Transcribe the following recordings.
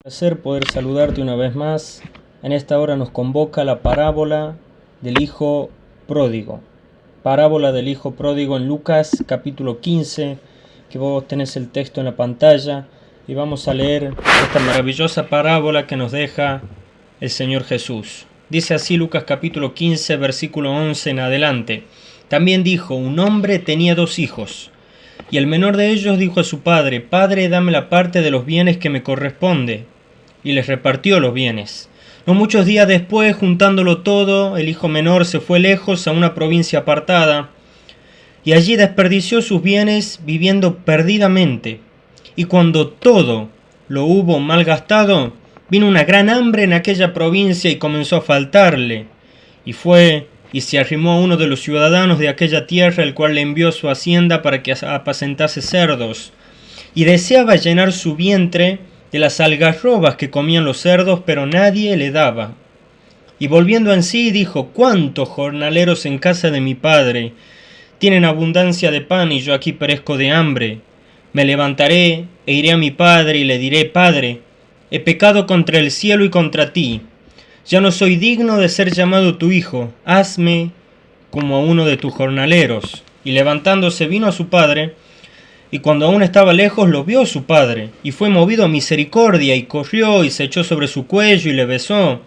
Placer poder saludarte una vez más. En esta hora nos convoca la parábola del Hijo Pródigo. Parábola del Hijo Pródigo en Lucas capítulo 15, que vos tenés el texto en la pantalla, y vamos a leer esta maravillosa parábola que nos deja el Señor Jesús. Dice así Lucas capítulo 15, versículo 11 en adelante. También dijo: un hombre tenía 2 hijos. Y el menor de ellos dijo a su padre: Padre, dame la parte de los bienes que me corresponde. Y les repartió los bienes. No muchos días después, juntándolo todo, el hijo menor se fue lejos a una provincia apartada, y allí desperdició sus bienes viviendo perdidamente. Y cuando todo lo hubo malgastado, vino una gran hambre en aquella provincia y comenzó a faltarle. Y fue y se arrimó a uno de los ciudadanos de aquella tierra, el cual le envió su hacienda para que apacentase cerdos. Y deseaba llenar su vientre de las algarrobas que comían los cerdos, pero nadie le daba. Y volviendo en sí, dijo: ¿cuántos jornaleros en casa de mi padre tienen abundancia de pan, y yo aquí perezco de hambre? Me levantaré e iré a mi padre y le diré: Padre, he pecado contra el cielo y contra ti. Ya no soy digno de ser llamado tu hijo. Hazme como a uno de tus jornaleros. Y levantándose vino a su padre, y cuando aún estaba lejos lo vio su padre, y fue movido a misericordia, y corrió y se echó sobre su cuello y le besó.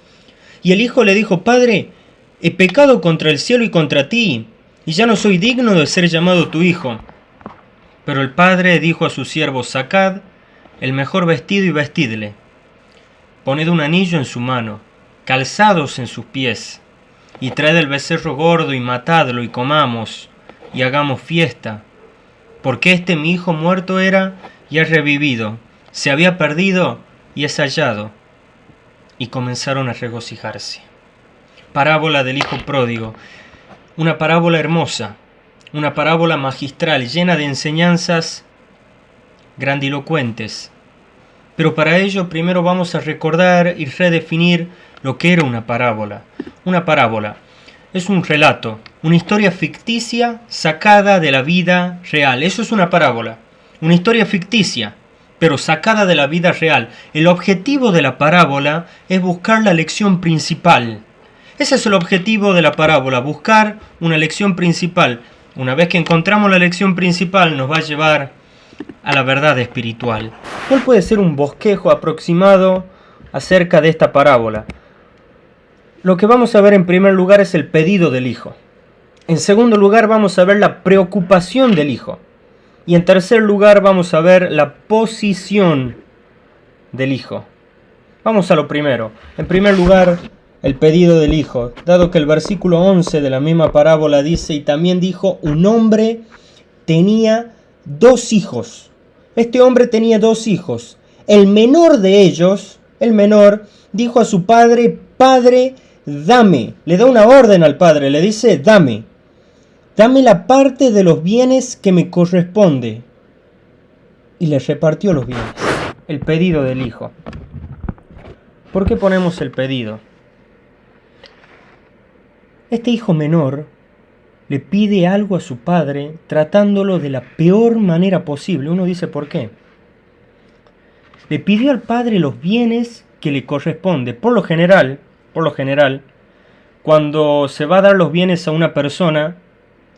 Y el hijo le dijo: Padre, he pecado contra el cielo y contra ti, y ya no soy digno de ser llamado tu hijo. Pero el padre dijo a sus siervos: Sacad el mejor vestido y vestidle. Poned un anillo en su mano, calzados en sus pies, y traed el becerro gordo y matadlo, y comamos, y hagamos fiesta. Porque este mi hijo muerto era y ha revivido, se había perdido y es hallado. Y comenzaron a regocijarse. Parábola del Hijo Pródigo. Una parábola hermosa, una parábola magistral, llena de enseñanzas grandilocuentes. Pero para ello primero vamos a recordar y redefinir lo que era una parábola. Una parábola es un relato, una historia ficticia sacada de la vida real. Eso es una parábola, una historia ficticia, pero sacada de la vida real. El objetivo de la parábola es buscar la lección principal. Ese es el objetivo de la parábola, buscar una lección principal. Una vez que encontramos la lección principal, nos va a llevar a la verdad espiritual. ¿Cuál puede ser un bosquejo aproximado acerca de esta parábola? Lo que vamos a ver en primer lugar es el pedido del hijo. En segundo lugar vamos a ver la preocupación del hijo. Y en tercer lugar vamos a ver la posición del hijo. Vamos a lo primero. En primer lugar, el pedido del hijo. Dado que el versículo 11 de la misma parábola dice: y también dijo: un hombre tenía 2 hijos. Este hombre tenía 2 hijos. El menor de ellos, el menor, dijo a su padre: Padre, dame. Le da una orden al padre, le dice: dame la parte de los bienes que me corresponde. Y le repartió los bienes. El pedido del hijo. ¿Por qué ponemos el pedido? Este hijo menor le pide algo a su padre tratándolo de la peor manera posible. Uno dice: ¿por qué? Le pidió al padre los bienes que le corresponde. Por lo general, cuando se va a dar los bienes a una persona,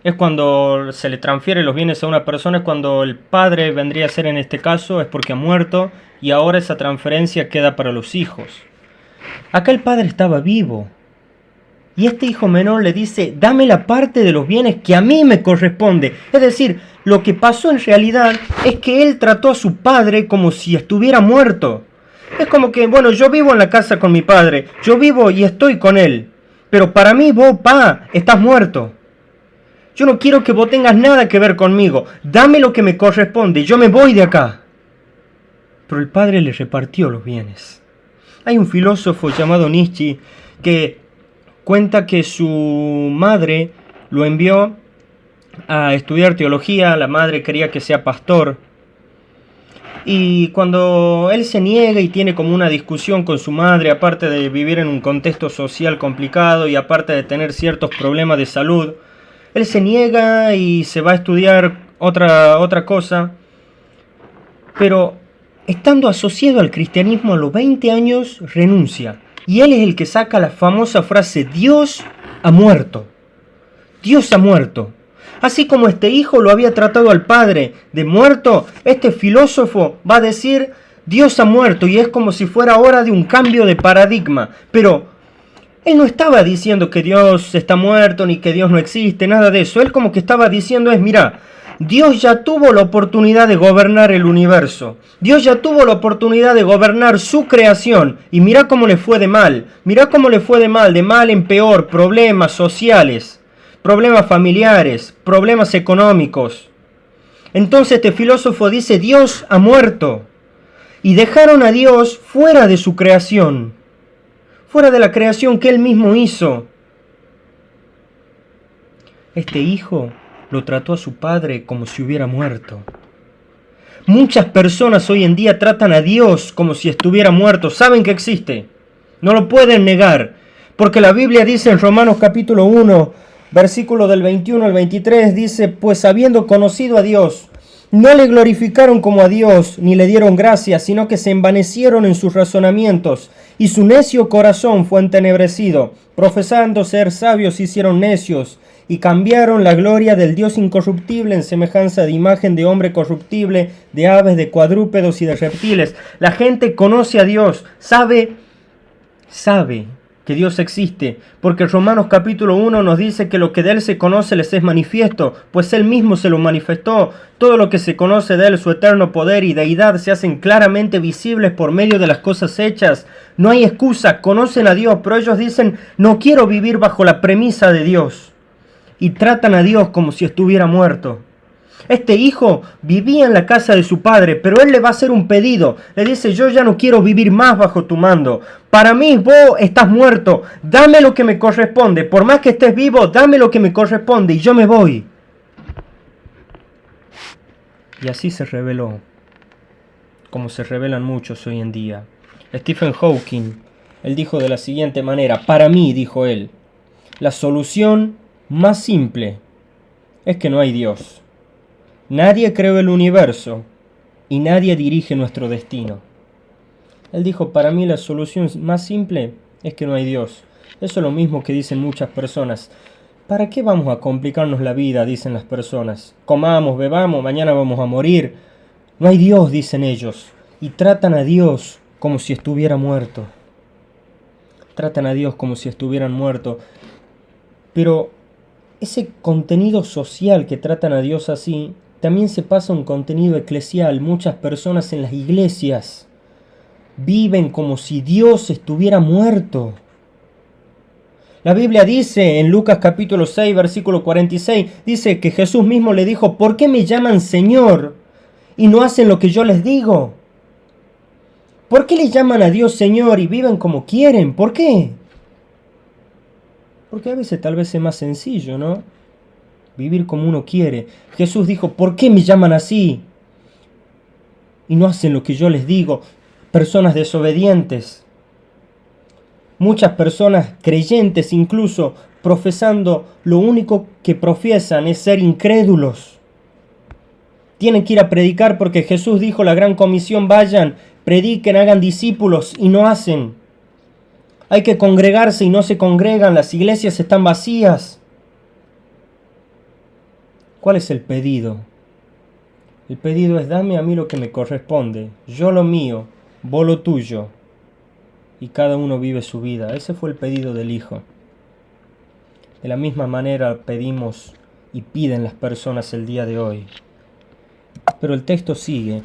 es cuando se le transfiere los bienes a una persona, es cuando el padre vendría a ser, en este caso, es porque ha muerto y ahora esa transferencia queda para los hijos. Acá el padre estaba vivo. Y este hijo menor le dice: dame la parte de los bienes que a mí me corresponde. Es decir, lo que pasó en realidad es que él trató a su padre como si estuviera muerto. Es como que, bueno, yo vivo en la casa con mi padre, yo vivo y estoy con él, pero para mí vos, pa, estás muerto. Yo no quiero que vos tengas nada que ver conmigo. Dame lo que me corresponde, yo me voy de acá. Pero el padre le repartió los bienes. Hay un filósofo llamado Nietzsche que cuenta que su madre lo envió a estudiar teología. La madre quería que sea pastor. Y cuando él se niega y tiene como una discusión con su madre, aparte de vivir en un contexto social complicado y aparte de tener ciertos problemas de salud, él se niega y se va a estudiar otra cosa. Pero estando asociado al cristianismo a los 20 años, renuncia. Y él es el que saca la famosa frase, Dios ha muerto. Dios ha muerto. Así como este hijo lo había tratado al padre de muerto, este filósofo va a decir, Dios ha muerto, y es como si fuera hora de un cambio de paradigma. Pero él no estaba diciendo que Dios está muerto, ni que Dios no existe, nada de eso. Él como que estaba diciendo mira, Dios ya tuvo la oportunidad de gobernar el universo. Dios ya tuvo la oportunidad de gobernar su creación. Y mira cómo le fue de mal. Mira cómo le fue de mal en peor. Problemas sociales, problemas familiares, problemas económicos. Entonces este filósofo dice, Dios ha muerto. Y dejaron a Dios fuera de su creación. Fuera de la creación que él mismo hizo. Este hijo lo trató a su padre como si hubiera muerto. Muchas personas hoy en día tratan a Dios como si estuviera muerto. Saben que existe. No lo pueden negar. Porque la Biblia dice en Romanos capítulo 1, versículo del 21 al 23, dice, pues habiendo conocido a Dios, no le glorificaron como a Dios, ni le dieron gracias, sino que se envanecieron en sus razonamientos, y su necio corazón fue entenebrecido. Profesando ser sabios, se hicieron necios, y cambiaron la gloria del Dios incorruptible en semejanza de imagen de hombre corruptible, de aves, de cuadrúpedos y de reptiles. La gente conoce a Dios, sabe que Dios existe, porque Romanos capítulo 1 nos dice que lo que de Él se conoce les es manifiesto, pues Él mismo se lo manifestó. Todo lo que se conoce de Él, su eterno poder y deidad, se hacen claramente visibles por medio de las cosas hechas. No hay excusa, conocen a Dios, pero ellos dicen, no quiero vivir bajo la premisa de Dios. Y tratan a Dios como si estuviera muerto. Este hijo vivía en la casa de su padre, pero él le va a hacer un pedido. Le dice, yo ya no quiero vivir más bajo tu mando. Para mí vos estás muerto. Dame lo que me corresponde. Por más que estés vivo, dame lo que me corresponde y yo me voy. Y así se reveló, como se revelan muchos hoy en día. Stephen Hawking, él dijo de la siguiente manera, para mí, dijo él, la solución más simple es que no hay Dios. Nadie creó el universo y nadie dirige nuestro destino. Él dijo, para mí la solución más simple es que no hay Dios. Eso es lo mismo que dicen muchas personas. ¿Para qué vamos a complicarnos la vida? Dicen las personas. Comamos, bebamos, mañana vamos a morir. No hay Dios, dicen ellos. Y tratan a Dios como si estuviera muerto. Tratan a Dios como si estuvieran muertos. Pero ese contenido social que tratan a Dios así, también se pasa a un contenido eclesial. Muchas personas en las iglesias viven como si Dios estuviera muerto. La Biblia dice en Lucas capítulo 6, versículo 46, dice que Jesús mismo le dijo, ¿por qué me llaman Señor y no hacen lo que yo les digo? ¿Por qué le llaman a Dios Señor y viven como quieren? ¿Por qué? Porque a veces tal vez es más sencillo, ¿no? Vivir como uno quiere. Jesús dijo, ¿por qué me llaman así? Y no hacen lo que yo les digo. Personas desobedientes. Muchas personas creyentes incluso profesando, lo único que profesan es ser incrédulos. Tienen que ir a predicar porque Jesús dijo la gran comisión, vayan, prediquen, hagan discípulos y no hacen. Hay que congregarse y no se congregan, las iglesias están vacías. ¿Cuál es el pedido? El pedido es dame a mí lo que me corresponde, yo lo mío, vos lo tuyo, y cada uno vive su vida. Ese fue el pedido del Hijo. De la misma manera pedimos y piden las personas el día de hoy. Pero el texto sigue.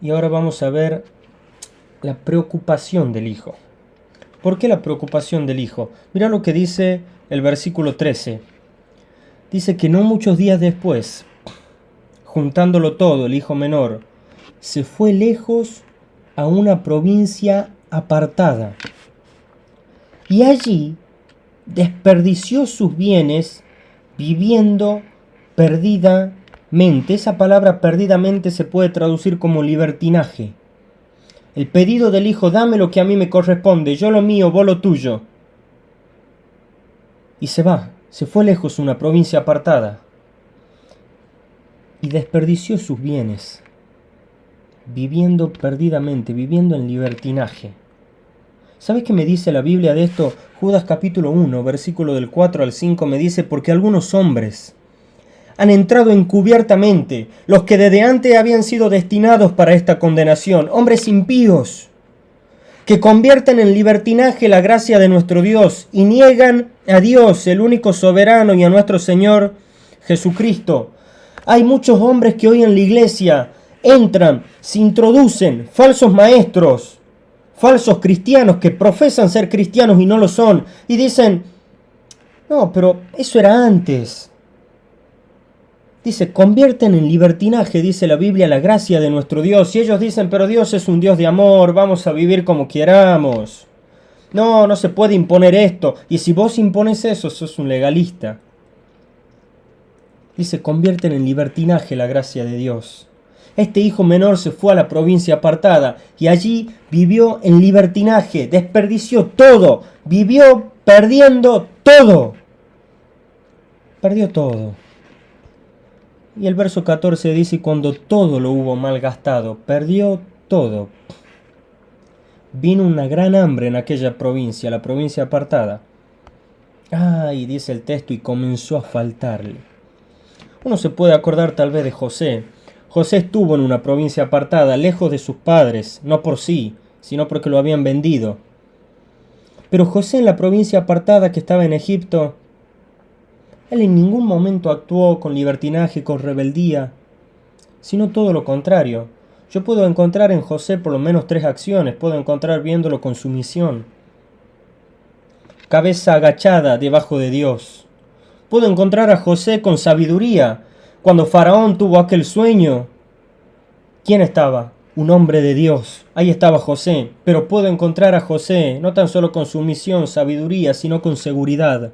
Y ahora vamos a ver la preocupación del Hijo. ¿Por qué la preocupación del Hijo? Mira lo que dice el versículo 13. Dice que no muchos días después, juntándolo todo, el hijo menor se fue lejos a una provincia apartada. Y allí desperdició sus bienes viviendo perdidamente. Esa palabra perdidamente se puede traducir como libertinaje. El pedido del hijo, dame lo que a mí me corresponde, yo lo mío, vos lo tuyo. Y se va, se fue lejos a una provincia apartada. Y desperdició sus bienes viviendo perdidamente, viviendo en libertinaje. ¿Sabes qué me dice la Biblia de esto? Judas capítulo 1, versículo del 4 al 5 me dice, porque algunos hombres han entrado encubiertamente, los que desde antes habían sido destinados para esta condenación, hombres impíos, que convierten en libertinaje la gracia de nuestro Dios y niegan a Dios, el único soberano, y a nuestro Señor Jesucristo. Hay muchos hombres que hoy en la iglesia entran, se introducen, falsos maestros, falsos cristianos que profesan ser cristianos y no lo son, y dicen, no, pero eso era antes. Dice, convierten en libertinaje, dice la Biblia, la gracia de nuestro Dios. Y ellos dicen, pero Dios es un Dios de amor, vamos a vivir como queramos. No se puede imponer esto. Y si vos impones eso, sos un legalista. Dice, convierten en libertinaje la gracia de Dios. Este hijo menor se fue a la provincia apartada y allí vivió en libertinaje, desperdició todo, vivió perdiendo todo. Perdió todo. Y el verso 14 dice, cuando todo lo hubo malgastado, perdió todo. Vino una gran hambre en aquella provincia, la provincia apartada. Y dice el texto, y comenzó a faltarle. Uno se puede acordar tal vez de José. José estuvo en una provincia apartada, lejos de sus padres, no por sí, sino porque lo habían vendido. Pero José en la provincia apartada que estaba en Egipto, él en ningún momento actuó con libertinaje, con rebeldía, sino todo lo contrario. Yo puedo encontrar en José por lo menos 3 acciones, puedo encontrar viéndolo con sumisión. Cabeza agachada debajo de Dios. Puedo encontrar a José con sabiduría. Cuando Faraón tuvo aquel sueño, ¿quién estaba? Un hombre de Dios. Ahí estaba José. Pero puedo encontrar a José no tan solo con sumisión, sabiduría, sino con seguridad.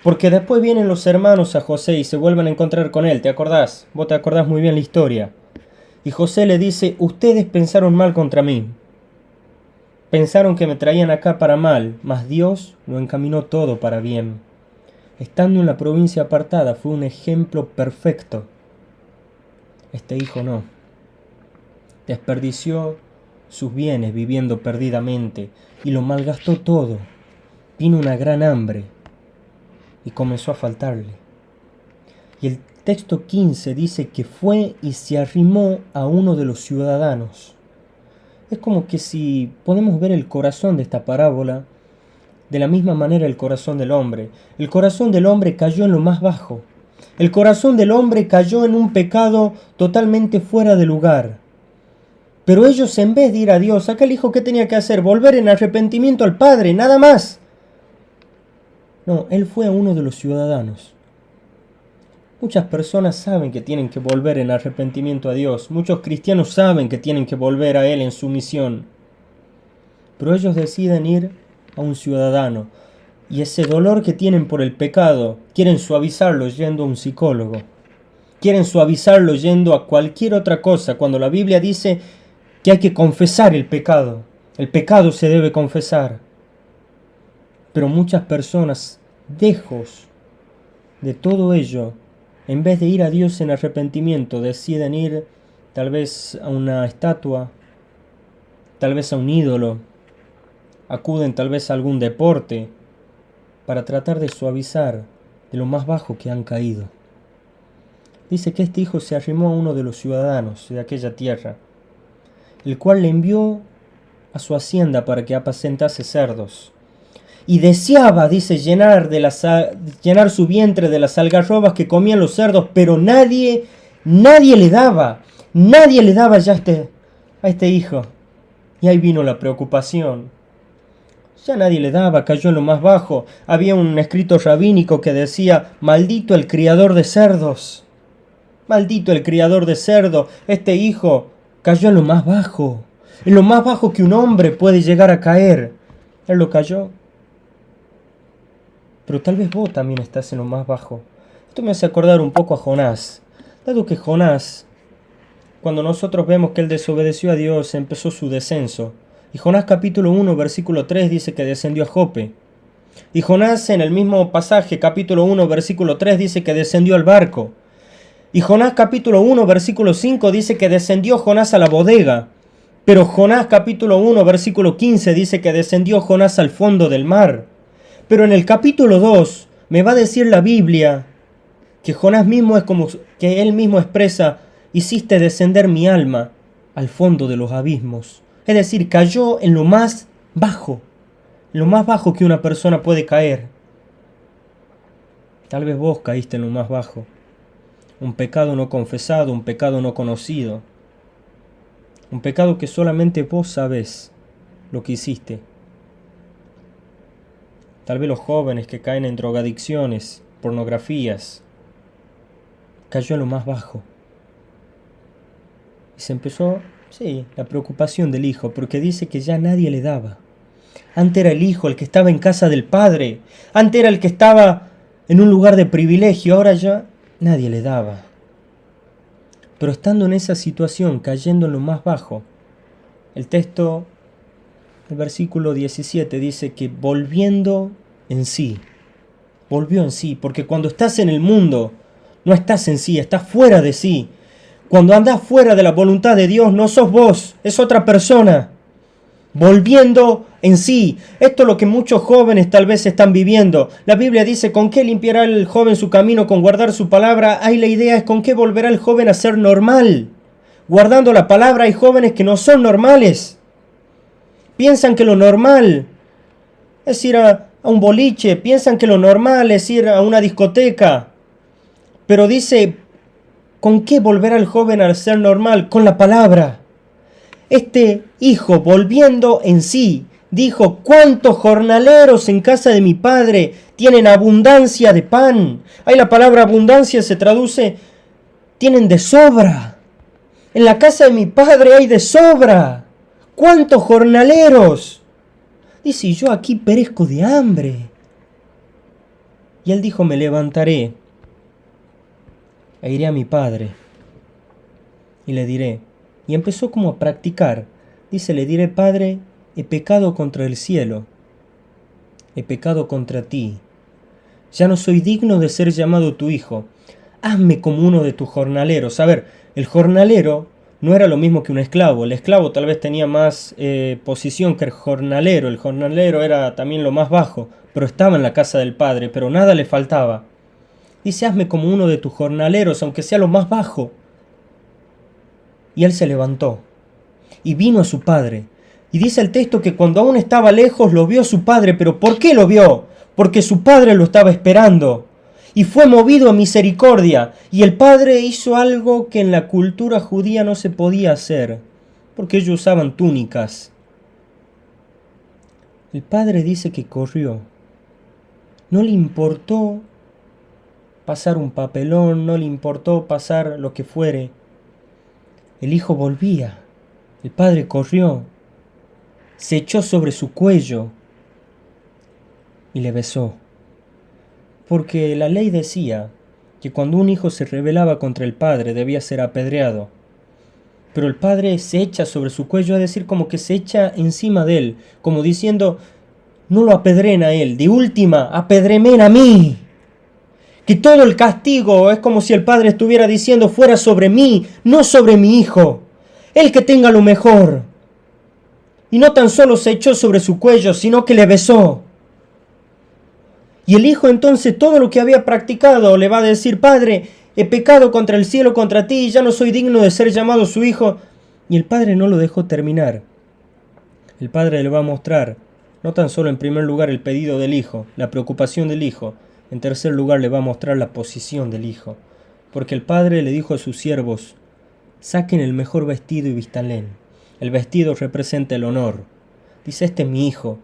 Porque después vienen los hermanos a José y se vuelven a encontrar con él, ¿te acordás? Vos te acordás muy bien la historia. Y José le dice, ustedes pensaron mal contra mí. Pensaron que me traían acá para mal, mas Dios lo encaminó todo para bien. Estando en la provincia apartada fue un ejemplo perfecto. Este hijo no. Desperdició sus bienes viviendo perdidamente y lo malgastó todo. Vino una gran hambre y comenzó a faltarle. Y el texto 15 dice que fue y se arrimó a uno de los ciudadanos. Es como que si podemos ver el corazón de esta parábola, de la misma manera el corazón del hombre. El corazón del hombre cayó en lo más bajo. El corazón del hombre cayó en un pecado totalmente fuera de lugar. Pero ellos, en vez de ir a Dios, aquel hijo, ¿qué tenía que hacer? Volver en arrepentimiento al Padre, nada más. No, él fue a uno de los ciudadanos. Muchas personas saben que tienen que volver en arrepentimiento a Dios. Muchos cristianos saben que tienen que volver a Él en su misión. Pero ellos deciden ir a un ciudadano. Y ese dolor que tienen por el pecado, quieren suavizarlo yendo a un psicólogo. Quieren suavizarlo yendo a cualquier otra cosa, cuando la Biblia dice que hay que confesar el pecado. El pecado se debe confesar. Pero muchas personas, lejos de todo ello, en vez de ir a Dios en arrepentimiento, deciden ir tal vez a una estatua, tal vez a un ídolo, acuden tal vez a algún deporte, para tratar de suavizar de lo más bajo que han caído. Dice que este hijo se arrimó a uno de los ciudadanos de aquella tierra, el cual le envió a su hacienda para que apacentase cerdos. Y deseaba, dice, llenar su vientre de las algarrobas que comían los cerdos, pero nadie le daba ya a este hijo. Y ahí vino la preocupación. Ya nadie le daba, cayó en lo más bajo. Había un escrito rabínico que decía, maldito el criador de cerdos. Maldito el criador de cerdos. Este hijo cayó en lo más bajo que un hombre puede llegar a caer. Él lo cayó. Pero tal vez vos también estás en lo más bajo. Esto me hace acordar un poco a Jonás. Dado que Jonás, cuando nosotros vemos que él desobedeció a Dios, empezó su descenso. Y Jonás capítulo 1, versículo 3 dice que descendió a Jope. Y Jonás en el mismo pasaje, capítulo 1, versículo 3, dice que descendió al barco. Y Jonás capítulo 1, versículo 5 dice que descendió Jonás a la bodega. Pero Jonás capítulo 1, versículo 15 dice que descendió Jonás al fondo del mar. Pero en el capítulo 2 me va a decir la Biblia que Jonás mismo es como que él mismo expresa: hiciste descender mi alma al fondo de los abismos. Es decir, cayó en lo más bajo que una persona puede caer. Tal vez vos caíste en lo más bajo. Un pecado no confesado, un pecado no conocido. Un pecado que solamente vos sabés lo que hiciste. Tal vez los jóvenes que caen en drogadicciones, pornografías. Cayó en lo más bajo. Y se empezó, la preocupación del hijo, porque dice que ya nadie le daba. Antes era el hijo el que estaba en casa del padre. Antes era el que estaba en un lugar de privilegio. Ahora ya nadie le daba. Pero estando en esa situación, cayendo en lo más bajo, el texto, el versículo 17 dice que volvió en sí, porque cuando estás en el mundo, no estás en sí, estás fuera de sí. Cuando andás fuera de la voluntad de Dios, no sos vos, es otra persona. Volviendo en sí. Esto es lo que muchos jóvenes tal vez están viviendo. La Biblia dice: ¿con qué limpiará el joven su camino? Con guardar su palabra. Ahí la idea es: ¿con qué volverá el joven a ser normal? Guardando la palabra. Hay jóvenes que no son normales. Piensan que lo normal es ir a un boliche. Piensan que lo normal es ir a una discoteca. Pero dice: ¿con qué volverá el joven a ser normal? Con la palabra. Este hijo, volviendo en sí, dijo: ¿cuántos jornaleros en casa de mi padre tienen abundancia de pan? Ahí la palabra abundancia se traduce: tienen de sobra. En la casa de mi padre hay de sobra. ¿Cuántos jornaleros? Dice: yo aquí perezco de hambre. Y él dijo: me levantaré e iré a mi padre y le diré. Y empezó como a practicar. Dice: le diré: Padre, he pecado contra el cielo, he pecado contra ti. Ya no soy digno de ser llamado tu hijo. Hazme como uno de tus jornaleros. A ver, el jornalero no era lo mismo que un esclavo. El esclavo tal vez tenía más posición que el jornalero. El jornalero era también lo más bajo, pero estaba en la casa del padre, pero nada le faltaba. Dice: hazme como uno de tus jornaleros, aunque sea lo más bajo. Y él se levantó y vino a su padre. Y dice el texto que cuando aún estaba lejos lo vio su padre. ¿Pero por qué lo vio? Porque su padre lo estaba esperando. Y fue movido a misericordia. Y el padre hizo algo que en la cultura judía no se podía hacer, porque ellos usaban túnicas. El padre dice que corrió. No le importó pasar un papelón, no le importó pasar lo que fuere. El hijo volvía. El padre corrió, se echó sobre su cuello y le besó. Porque la ley decía que cuando un hijo se rebelaba contra el padre debía ser apedreado. Pero el padre se echa sobre su cuello, es decir, como que se echa encima de él, como diciendo: no lo apedreen a él, de última, apedremen a mí. Que todo el castigo es como si el padre estuviera diciendo: fuera sobre mí, no sobre mi hijo. El que tenga lo mejor. Y no tan solo se echó sobre su cuello, sino que le besó. Y el hijo entonces todo lo que había practicado le va a decir: Padre, he pecado contra el cielo, contra ti, y ya no soy digno de ser llamado su hijo. Y el padre no lo dejó terminar. El padre le va a mostrar, no tan solo en primer lugar el pedido del hijo, la preocupación del hijo, en tercer lugar le va a mostrar la posición del hijo. Porque el padre le dijo a sus siervos: saquen el mejor vestido y vístanle. El vestido representa el honor. Dice: este es mi hijo,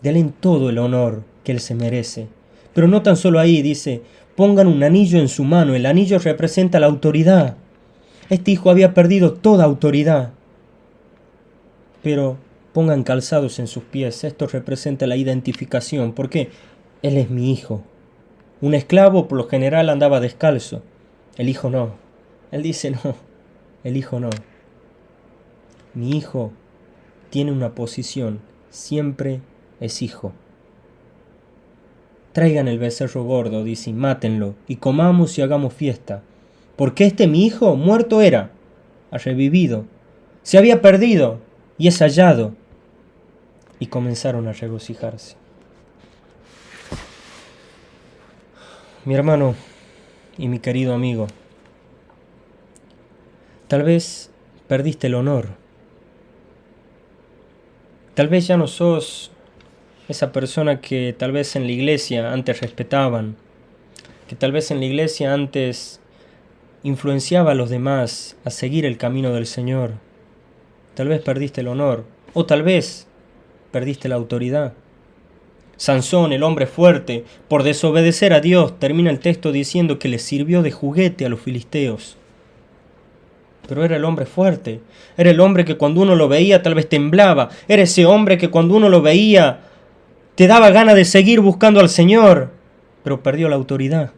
denle todo el honor que él se merece. Pero no tan solo ahí, dice: pongan un anillo en su mano. El anillo representa la autoridad. Este hijo había perdido toda autoridad. Pero pongan calzados en sus pies. Esto representa la identificación. ¿Por qué? Él es mi hijo. Un esclavo por lo general andaba descalzo. El hijo no. Él dice: no, el hijo no. Mi hijo tiene una posición. Siempre es hijo. Traigan el becerro gordo, dice, y mátenlo, y comamos y hagamos fiesta. porque este mi hijo muerto era, ha revivido, se había perdido y es hallado. Y comenzaron a regocijarse. Mi hermano y mi querido amigo, tal vez perdiste el honor. Tal vez ya no sos esa persona que tal vez en la iglesia antes respetaban, que tal vez en la iglesia antes influenciaba a los demás a seguir el camino del Señor. Tal vez perdiste el honor, o tal vez perdiste la autoridad. Sansón, el hombre fuerte, por desobedecer a Dios, termina el texto diciendo que le sirvió de juguete a los filisteos. Pero era el hombre fuerte, era el hombre que cuando uno lo veía tal vez temblaba, era ese hombre que cuando uno lo veía te daba ganas de seguir buscando al Señor, pero perdió la autoridad.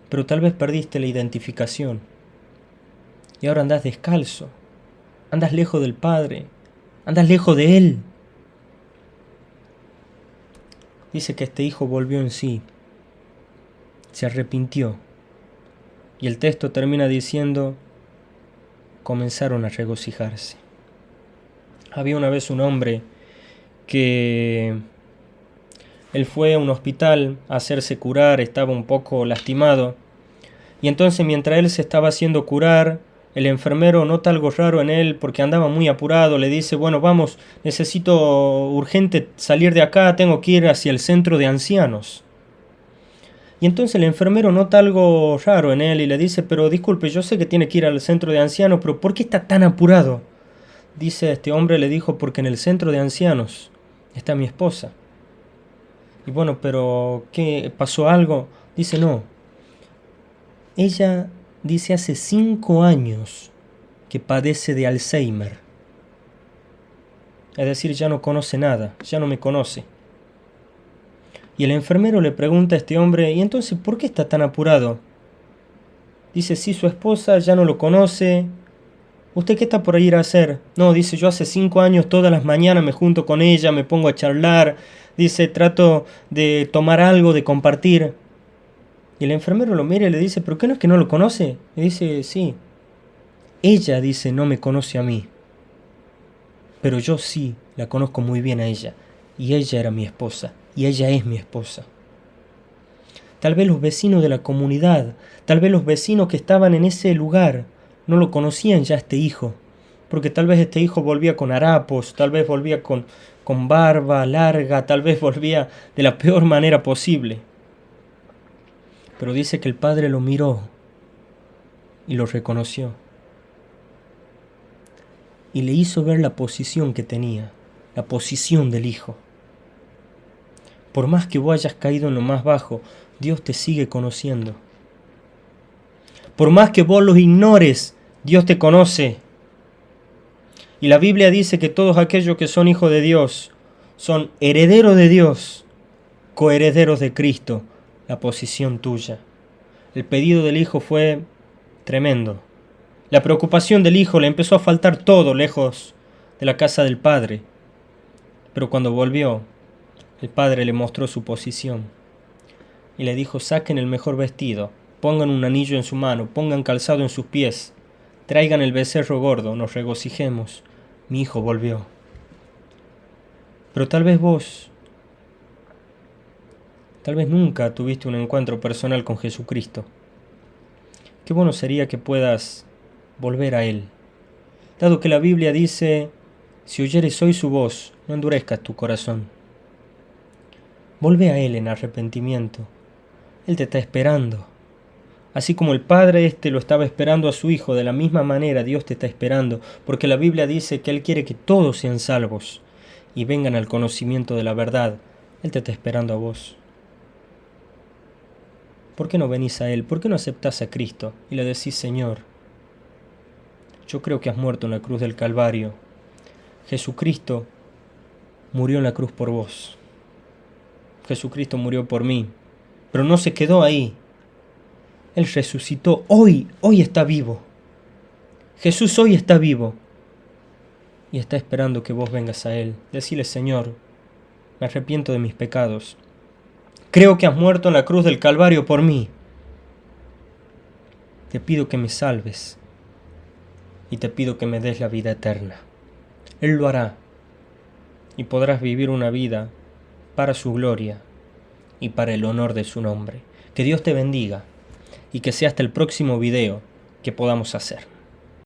Pero tal vez perdiste la identificación y ahora andás descalzo, andas lejos del Padre, andas lejos de Él. Dice que este hijo volvió en sí, se arrepintió. Y el texto termina diciendo, comenzaron a regocijarse. Había una vez un hombre que él fue a un hospital a hacerse curar, estaba un poco lastimado. Y entonces mientras él se estaba haciendo curar, el enfermero nota algo raro en él porque andaba muy apurado. Le dice, bueno, vamos, necesito urgente salir de acá, tengo que ir hacia el centro de ancianos. Y entonces el enfermero nota algo raro en él y le dice, pero disculpe, yo sé que tiene que ir al centro de ancianos, pero ¿por qué está tan apurado? Dice, este hombre le dijo, porque en el centro de ancianos está mi esposa. Y bueno, pero ¿qué? ¿Pasó algo? Dice, no. Ella dice hace 5 años que padece de Alzheimer. Es decir, ya no conoce nada, ya no me conoce. Y el enfermero le pregunta a este hombre, ¿y entonces por qué está tan apurado? Dice, sí, su esposa ya no lo conoce. ¿Usted qué está por ir a hacer? No, dice, yo hace 5 años todas las mañanas me junto con ella, me pongo a charlar. Dice, trato de tomar algo, de compartir. Y el enfermero lo mira y le dice, ¿pero qué no es que no lo conoce? Y dice, sí. Ella, dice, no me conoce a mí. Pero yo sí la conozco muy bien a ella. Y ella era mi esposa. Y ella es mi esposa. Tal vez los vecinos de la comunidad, tal vez los vecinos que estaban en ese lugar, no lo conocían ya este hijo. Porque tal vez este hijo volvía con harapos, tal vez volvía con barba larga, tal vez volvía de la peor manera posible. Pero dice que el padre lo miró y lo reconoció. Y le hizo ver la posición que tenía, la posición del hijo. Por más que vos hayas caído en lo más bajo, Dios te sigue conociendo. Por más que vos los ignores, Dios te conoce. Y la Biblia dice que todos aquellos que son hijos de Dios son herederos de Dios, coherederos de Cristo, la posición tuya. El pedido del hijo fue tremendo. La preocupación del hijo le empezó a faltar todo lejos de la casa del padre. Pero cuando volvió, el padre le mostró su posición y le dijo, saquen el mejor vestido, pongan un anillo en su mano, pongan calzado en sus pies, traigan el becerro gordo, nos regocijemos, mi hijo volvió. Pero tal vez vos, tal vez nunca tuviste un encuentro personal con Jesucristo. Qué bueno sería que puedas volver a Él. Dado que la Biblia dice, si oyeres hoy su voz, no endurezcas tu corazón. Vuelve a Él en arrepentimiento. Él te está esperando. Así como el Padre lo estaba esperando a su Hijo, de la misma manera Dios te está esperando, porque la Biblia dice que Él quiere que todos sean salvos y vengan al conocimiento de la verdad. Él te está esperando a vos. ¿Por qué no venís a Él? ¿Por qué no aceptás a Cristo y le decís, Señor, yo creo que has muerto en la cruz del Calvario. Jesucristo murió en la cruz por vos. Jesucristo murió por mí. Pero no se quedó ahí. Él resucitó. Hoy está vivo. Jesús hoy está vivo. Y está esperando que vos vengas a Él. Decile, Señor, me arrepiento de mis pecados. Creo que has muerto en la cruz del Calvario por mí. te pido que me salves y te pido que me des la vida eterna. Él lo hará y podrás vivir una vida para su gloria y para el honor de su nombre. Que Dios te bendiga y que sea hasta el próximo video que podamos hacer.